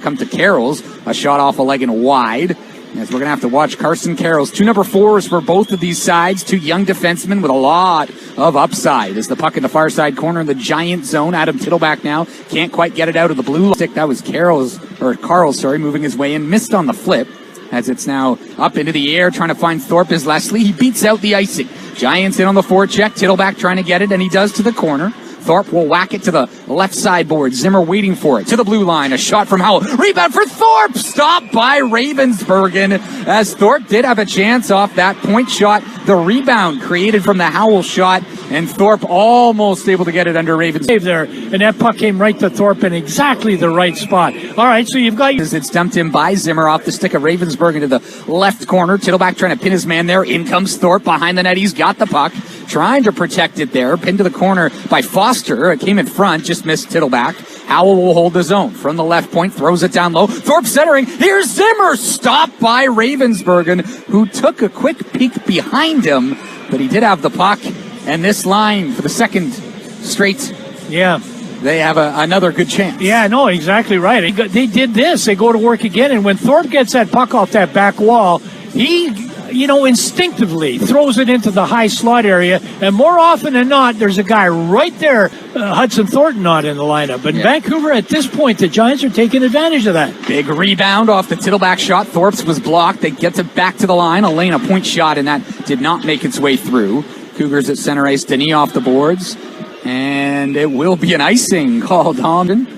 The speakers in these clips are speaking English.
Come to Carroll's, a shot off a leg and wide. As we're going to have to watch Carson Carroll's. 2 number 4s for both of these sides. 2 young defensemen with a lot of upside. As the puck in the far side corner in the Giant zone. Adam Tittleback now can't quite get it out of the blue stick. That was Carl's, moving his way in. Missed on the flip. As it's now up into the air, trying to find Thorpe as Leslie. He beats out the icing. Giants in on the forecheck. Tittleback trying to get it, and he does to the corner. Thorpe will whack it to the left side board. Zimmer waiting for it. To the blue line. A shot from Howell. Rebound for Thorpe. Stopped by Ravensbergen. As Thorpe did have a chance off that point shot. The rebound created from the Howell shot. And Thorpe almost able to get it under Ravens. Save there. And that puck came right to Thorpe in exactly the right spot. All right, so you've got... It's dumped in by Zimmer off the stick of Ravensbergen to the left corner. Tittleback trying to pin his man there. In comes Thorpe behind the net. He's got the puck. Trying to protect it there. Pinned to the corner by Foster. It came in front. Just missed Tittleback. Howell will hold the zone. From the left point. Throws it down low. Thorpe centering. Here's Zimmer. Stopped by Ravensbergen, who took a quick peek behind him. But he did have the puck. And this line for the second straight. Yeah. They have another good chance. Yeah, no, exactly right. They did this. They go to work again. And when Thorpe gets that puck off that back wall, he... instinctively throws it into the high slot area, and more often than not, there's a guy right there, Hudson Thornton, not in the lineup. But in Vancouver, at this point, the Giants are taking advantage of that. Big rebound off the Tittleback shot. Thorpe's was blocked. They get it back to the line. Elaine, a point shot, and that did not make its way through. Cougars at center ice. Denis off the boards, and it will be an icing called on.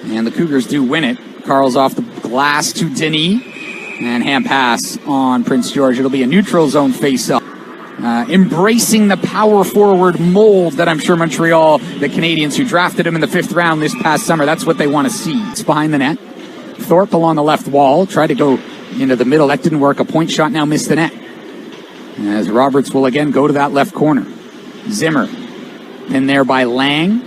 And the Cougars do win it. Carl's off the glass to Denis. And hand pass on Prince George. It'll be a neutral zone face-up. Embracing the power forward mold that I'm sure Montreal, the Canadians who drafted him in the 5th round this past summer, that's what they want to see. It's behind the net. Thorpe along the left wall. Tried to go into the middle. That didn't work. A point shot now missed the net. As Roberts will again go to that left corner. Zimmer. In there by Lang.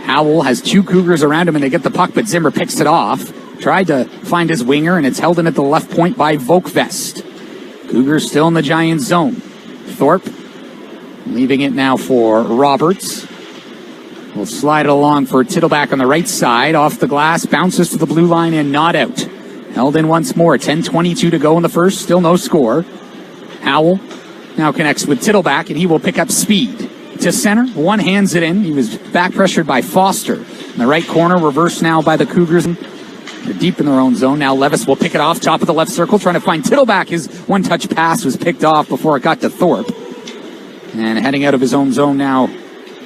Howell has 2 Cougars around him and they get the puck, but Zimmer picks it off. Tried to find his winger, and it's held in at the left point by Volkvest. Cougars still in the Giants zone. Thorpe leaving it now for Roberts. Will slide it along for Tittleback on the right side. Off the glass, bounces to the blue line and not out. Held in once more. 10:22 to go in the first. Still no score. Howell now connects with Tittleback, and he will pick up speed. To center, one hands it in. He was back pressured by Foster. In the right corner, reversed now by the Cougars. They're deep in their own zone. Now Levis will pick it off, top of the left circle, trying to find Tittleback. His one-touch pass was picked off before it got to Thorpe. And heading out of his own zone now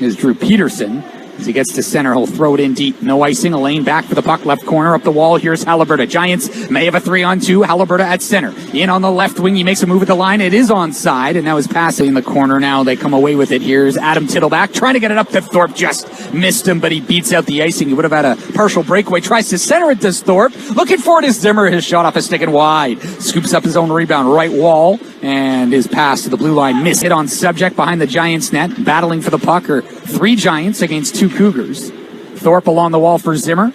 is Drew Peterson. As he gets to center, he'll throw it in deep. No icing. Elaine back for the puck. Left corner up the wall. Here's Halliburton. Giants may have a 3-on-2. Halliburton at center. In on the left wing. He makes a move at the line. It is onside. And now his pass in the corner. Now they come away with it. Here's Adam Tittleback trying to get it up to Thorpe. Just missed him, but he beats out the icing. He would have had a partial breakaway. Tries to center it to Thorpe. Looking for it is Zimmer. His shot off a stick and wide. Scoops up his own rebound. Right wall. And his pass to the blue line. Miss hit on subject behind the Giants net. Battling for the puck are 3 Giants against 2 Cougars. Thorpe along the wall for Zimmer.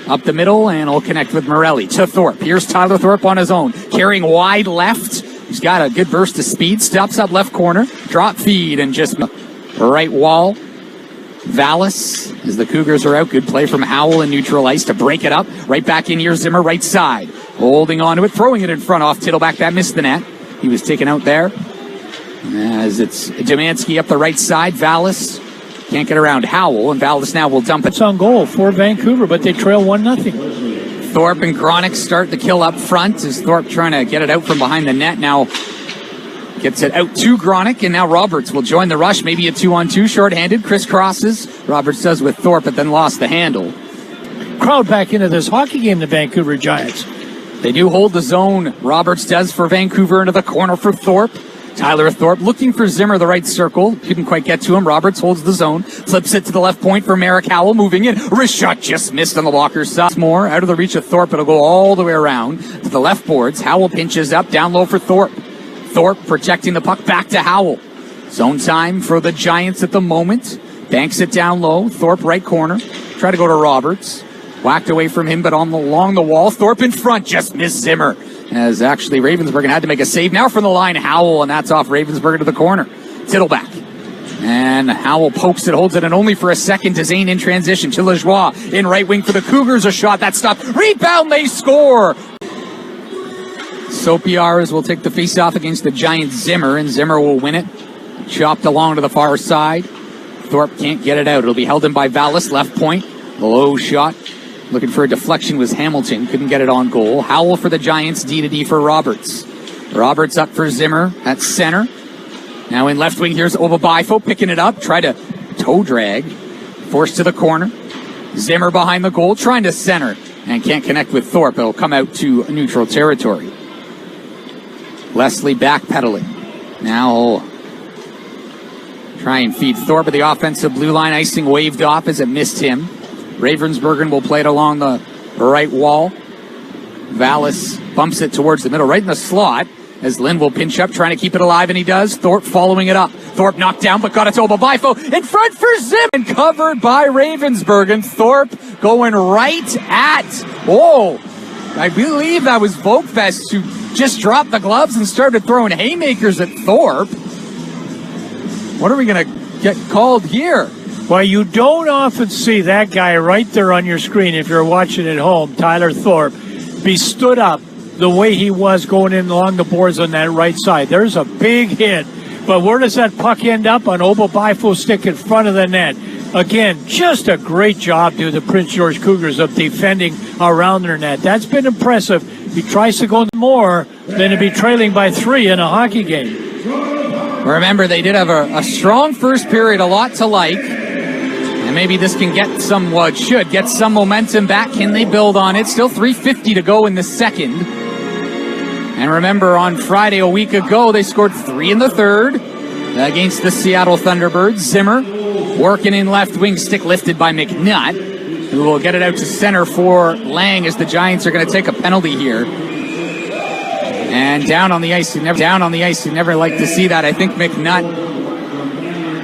Up the middle, and he'll connect with Morelli. To Thorpe. Here's Tyler Thorpe on his own. Carrying wide left. He's got a good burst of speed. Stops up left corner. Drop feed, and just right wall. Vallis, as the Cougars are out. Good play from Howell in neutral ice to break it up. Right back in here, Zimmer, right side. Holding on to it, throwing it in front off Tittleback. That missed the net. He was taken out there. As it's Demansky up the right side. Vallis can't get around Howell, and Vallis now will dump it. It's on goal for Vancouver, but they trail 1-0. Thorpe and Gronick start the kill up front as Thorpe trying to get it out from behind the net. Now gets it out to Gronick, and now Roberts will join the rush. Maybe a 2-on-2, shorthanded, crisscrosses. Roberts does with Thorpe, but then lost the handle. Crowd back into this hockey game, the Vancouver Giants. They do hold the zone. Roberts does for Vancouver into the corner for Thorpe. Tyler Thorpe looking for Zimmer, the right circle. Couldn't quite get to him. Roberts holds the zone. Flips it to the left point for Merrick Howell. Moving in. Wrist shot just missed on the blocker side. More out of the reach of Thorpe. It'll go all the way around to the left boards. Howell pinches up. Down low for Thorpe. Thorpe protecting the puck back to Howell. Zone time for the Giants at the moment. Banks it down low. Thorpe right corner. Try to go to Roberts. Whacked away from him, but along the wall. Thorpe in front. Just missed Zimmer. As actually Ravensbergen had to make a save now from the line. Howell, and that's off Ravensbergen to the corner. Tittleback And Howell pokes it, holds it, and only for a second. Zane in transition to Lajoie in right wing for the Cougars. A shot that stopped. Rebound, they score! Sopiaras will take the face-off against the Giant Zimmer, and Zimmer will win it. Chopped along to the far side. Thorpe can't get it out. It'll be held in by Vallis, left point. Low shot. Looking for a deflection was Hamilton. Couldn't get it on goal. Howell for the Giants, D-to-D for Roberts. Roberts up for Zimmer at center. Now in left wing, here's Obabifo picking it up. Try to toe drag. Forced to the corner. Zimmer behind the goal, trying to center. And can't connect with Thorpe. It'll come out to neutral territory. Leslie backpedaling. Now try and feed Thorpe at the offensive blue line. Icing waved off as it missed him. Ravensbergen will play it along the right wall. Vallis bumps it towards the middle, right in the slot, as Lynn will pinch up, trying to keep it alive, and he does. Thorpe following it up. Thorpe knocked down, but got it to Obabifo. In front for Zim, and covered by Ravensbergen. Thorpe going right at, I believe that was Vogfest who just dropped the gloves and started throwing haymakers at Thorpe. What are we going to get called here? Well, you don't often see that guy right there on your screen if you're watching at home, Tyler Thorpe, be stood up the way he was going in along the boards on that right side. There's a big hit. But where does that puck end up? On Obabifo's stick in front of the net. Again, just a great job to the Prince George Cougars of defending around their net. That's been impressive. He tries to go more than to be trailing by 3 in a hockey game. Remember, they did have a strong first period, a lot to like. And maybe this can get some, well, it should get some momentum back. Can they build on it? Still 3:50 to go in the second. And remember, on Friday a week ago, they scored 3 in the third against the Seattle Thunderbirds. Zimmer working in left wing, stick lifted by McNutt, who will get it out to center for Lang as the Giants are going to take a penalty here. And down on the ice, you never like to see that. I think McNutt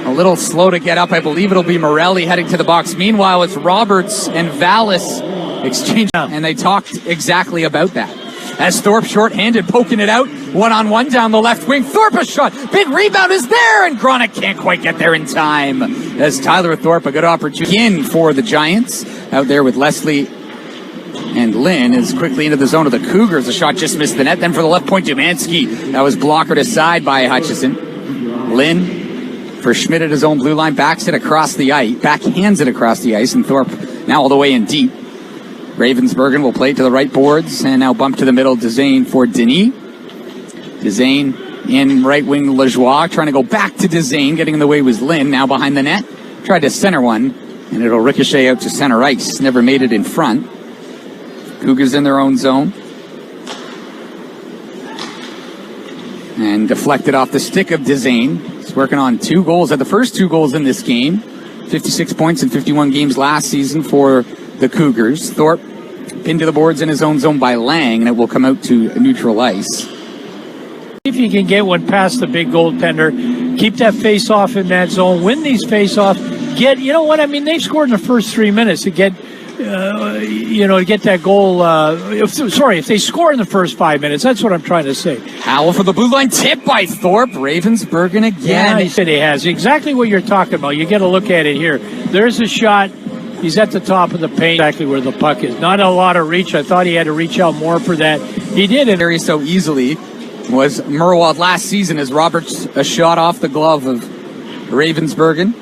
a little slow to get up. I believe it'll be Morelli heading to the box. Meanwhile, it's Roberts and Vallis exchange, and they talked exactly about that. As Thorpe shorthanded, poking it out, one-on-one down the left wing. Thorpe a shot, big rebound is there, and Gronick can't quite get there in time. As Tyler Thorpe, a good opportunity in for the Giants, out there with Leslie and Lynn is quickly into the zone of the Cougars. The shot just missed the net. Then for the left point, Dumansky. That was blockered aside by Hutchison. Lynn for Schmidt at his own blue line, backhands it across the ice, and Thorpe now all the way in deep. Ravensbergen will play to the right boards, and now bump to the middle, Dezane for Denis. Dezane in right wing, Lajoie, trying to go back to Dezane, getting in the way was Lynn, now behind the net. Tried to center one, and it'll ricochet out to center ice. Never made it in front. Cougars in their own zone. And deflected off the stick of Dezane. He's working on 2 goals, had the first 2 goals in this game. 56 points in 51 games last season for the Cougars. Thorpe pinned to the boards in his own zone by Lang, and it will come out to neutral ice. If you can get one past the big goaltender, keep that face-off in that zone, win these face-offs, they've scored in the first 3 minutes to get, to get that goal. If they score in the first 5 minutes, that's what I'm trying to say. Howell for the blue line, tip by Thorpe. Ravensbergen again. Yeah, he said he has. Exactly what you're talking about. You get a look at it here. There's a shot. He's at the top of the paint, exactly where the puck is. Not a lot of reach. I thought he had to reach out more for that. He did it very so easily. Was Murwald last season as Roberts a shot off the glove of Ravensbergen.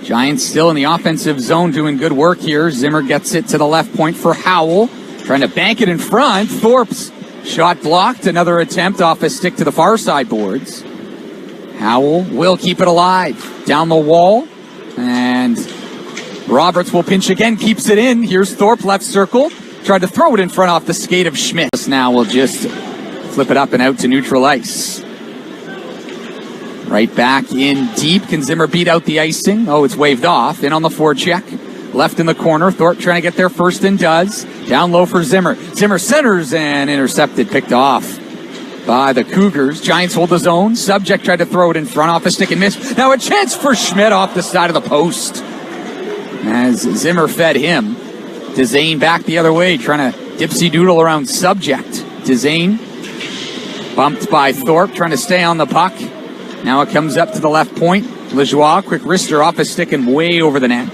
Giants still in the offensive zone doing good work here. Zimmer gets it to the left point for Howell. Trying to bank it in front. Thorpe's shot blocked. Another attempt off a stick to the far side boards. Howell will keep it alive. Down the wall. And Roberts will pinch again. Keeps it in. Here's Thorpe, left circle. Tried to throw it in front off the skate of Schmidt. Now we'll just flip it up and out to neutral ice. Right back in deep. Can Zimmer beat out the icing? Oh, it's waved off. In on the forecheck. Left in the corner. Thorpe trying to get there first and does. Down low for Zimmer. Zimmer centers and intercepted. Picked off by the Cougars. Giants hold the zone. Subject tried to throw it in front off a stick and missed. Now a chance for Schmidt off the side of the post. As Zimmer fed him. Dezane back the other way. Trying to dipsy doodle around Subject. Dezane bumped by Thorpe. Trying to stay on the puck. Now it comes up to the left point. Lajoie, quick wrister off his stick and way over the net.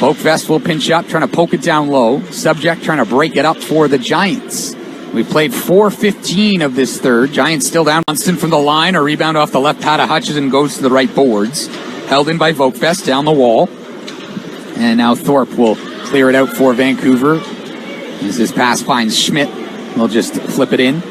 Oakvest will pinch up, trying to poke it down low. Subject trying to break it up for the Giants. We've played 4:15 of this third. Giants still down. Johnston from the line. A rebound off the left pad of Hutchison goes to the right boards. Held in by Vokefest down the wall. And now Thorpe will clear it out for Vancouver. As this pass finds Schmidt. They'll just flip it in.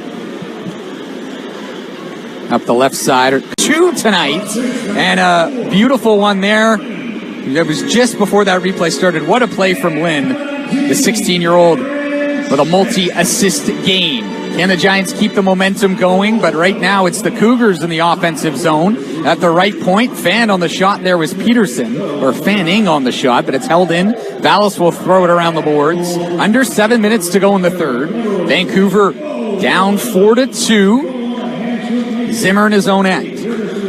Up the left side. 2 tonight. And a beautiful one there. It was just before that replay started. What a play from Lynn, the 16-year-old, with a multi-assist game. Can the Giants keep the momentum going? But right now it's the Cougars in the offensive zone. At the right point, fan on the shot there was Peterson, or fanning on the shot, but it's held in. Vallis will throw it around the boards. Under 7 minutes to go in the third. Vancouver down 4-2. Zimmer in his own end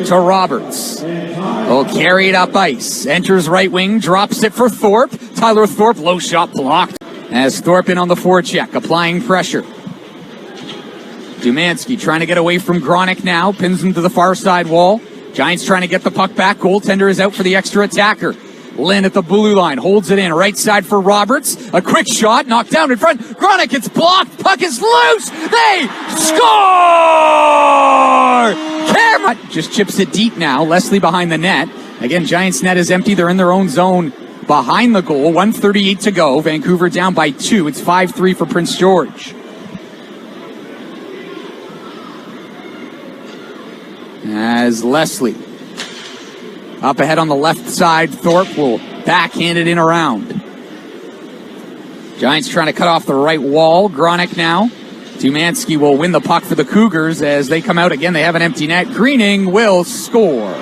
to Roberts. Will carry it up ice. Enters right wing, drops it for Thorpe. Tyler Thorpe, low shot blocked. As Thorpe in on the forecheck, applying pressure. Dumansky trying to get away from Gronick now. Pins him to the far side wall. Giants trying to get the puck back. Goaltender is out for the extra attacker. Lynn at the blue line, holds it in. Right side for Roberts. A quick shot, knocked down in front. Gronick, it's blocked. Puck is loose. They score! Cameron just chips it deep now. Leslie behind the net. Again, Giants' net is empty. They're in their own zone behind the goal. 1:38 to go. Vancouver down by 2. It's 5-3 for Prince George. As Leslie up ahead on the left side, Thorpe will backhand it in around. Giants trying to cut off the right wall. Gronick now. Dumansky will win the puck for the Cougars as they come out again. They have an empty net. Greening will score.